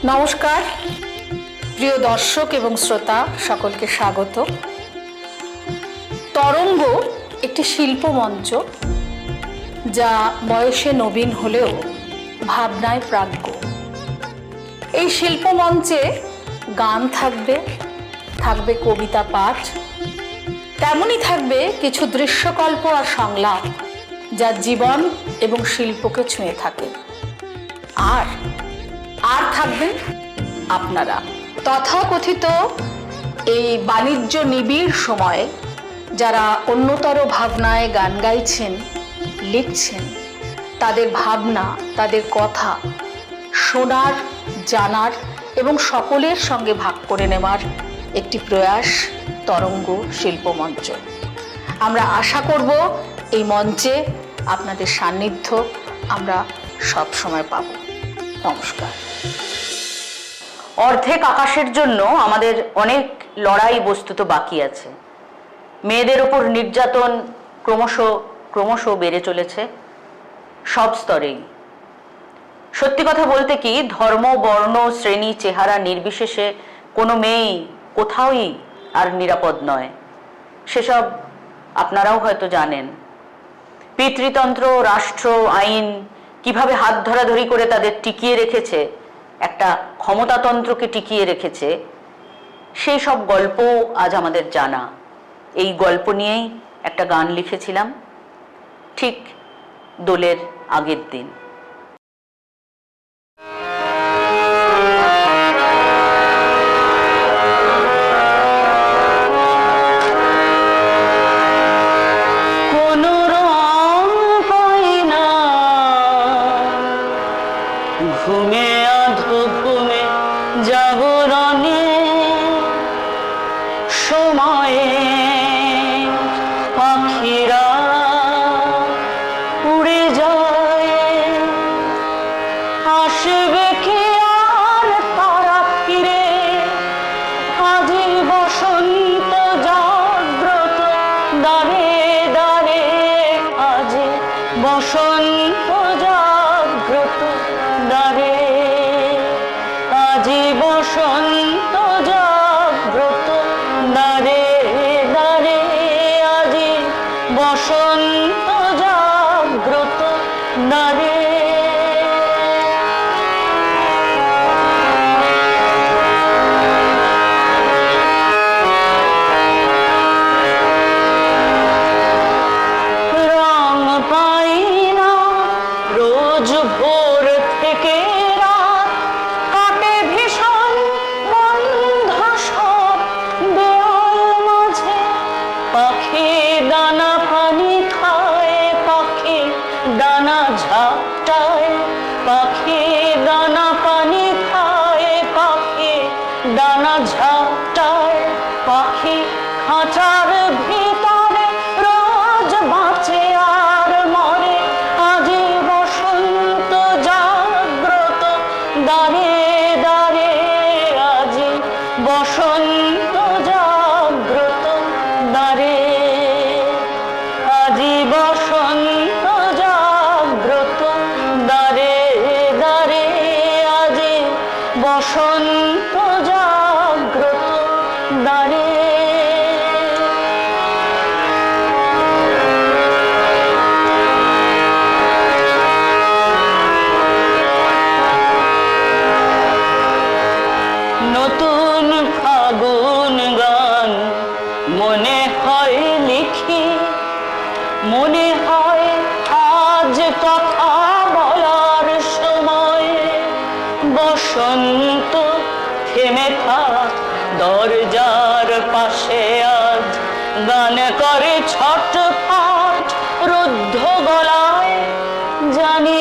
নমস্কার প্রিয় দর্শক এবং শ্রোতা সকলকে স্বাগত। তরঙ্গ একটি শিল্প মঞ্চ যা বয়সে নবীন হলেও ভাবনায় প্রাজ্ঞ। এই শিল্প মঞ্চে গান থাকবে, থাকবে কবিতা পাঠ, তেমনই থাকবে কিছু দৃশ্যকল্প আর সংলাপ যা জীবন এবং শিল্পকে ছুঁয়ে থাকে। আর থাকবেন আপনারা। তথাকথিত এই বাণিজ্য নিবিড় সময়ে যারা অন্যতর ভাবনায় গান গাইছেন, লিখছেন, তাদের ভাবনা, তাদের কথা শোনার, জানার এবং সকলের সঙ্গে ভাগ করে নেওয়ার একটি প্রয়াস তরঙ্গ শিল্পমঞ্চ। আমরা আশা করব এই মঞ্চে আপনাদের সান্নিধ্য আমরা সব সময় পাব। নমস্কার। অর্ধেক আকাশের জন্য আমাদের অনেক লড়াই বস্তুত বাকি আছে। মেয়েদের ওপর নির্যাতন ক্রমশ বেড়ে চলেছে সব স্তরেই। সত্যি কথা বলতে কি, ধর্ম, বর্ণ, শ্রেণী, চেহারা নির্বিশেষে কোনো মেয়েই কোথাওই আর নিরাপদ নয়। সেসব আপনারাও হয়তো জানেন। পিতৃতন্ত্র, রাষ্ট্র, আইন কিভাবে হাত ধরাধরি করে তাদের টিকিয়ে রেখেছে, একটা ক্ষমতাতন্ত্রকে টিকিয়ে রেখেছে, সেই সব গল্প আজ আমাদের জানা। এই গল্প নিয়েই একটা গান লিখেছিলাম ঠিক দোলের আগের দিন। ঘুমে আধঘুমে জাগরণে সময়ে পাখিরা উড়ে যায়। আসবে কি আর তারা ফিরে? আজি বসন্ত জাগ্রত দ্বারে দ্বারে, আজি বসন্ত জাগ্রত দ্বারে, আজি বসন্ত জাগ্রত দ্বারে দ্বারে, আজি বসন্ত জাগ্রত দ্বারে। রং পাই না রোজ ভোর থেকে রাত, কাটে ভীষণ বন্ধ সব দেওয়াল মাঝে। পাখি দানা পানি খায়, পাখি দানা ঝাপটায়, পাখি দানা পানি খায়, পাখি দানা ঝাপটায়। পাখি খাঁচার ভিতরে রোজ বাঁচে আর মরে, আজি বসন্ত জাগ্রত দ্বারে দ্বারে, আজি বসন্ত জাগ্রত দ্বারে, আজি বসন্ত জাগ্রত দ্বারে দ্বারে, আজি বসন্ত জাগ্রত দ্বারে। নতুন ফাগুন গান মনে হয় লিখি, মনে হয় আজ কথা বলার সময়। বসন্ত থেমে থাক দরজার পাশে, আজ গান করে ছটফট রুদ্ধ গলায়। জানি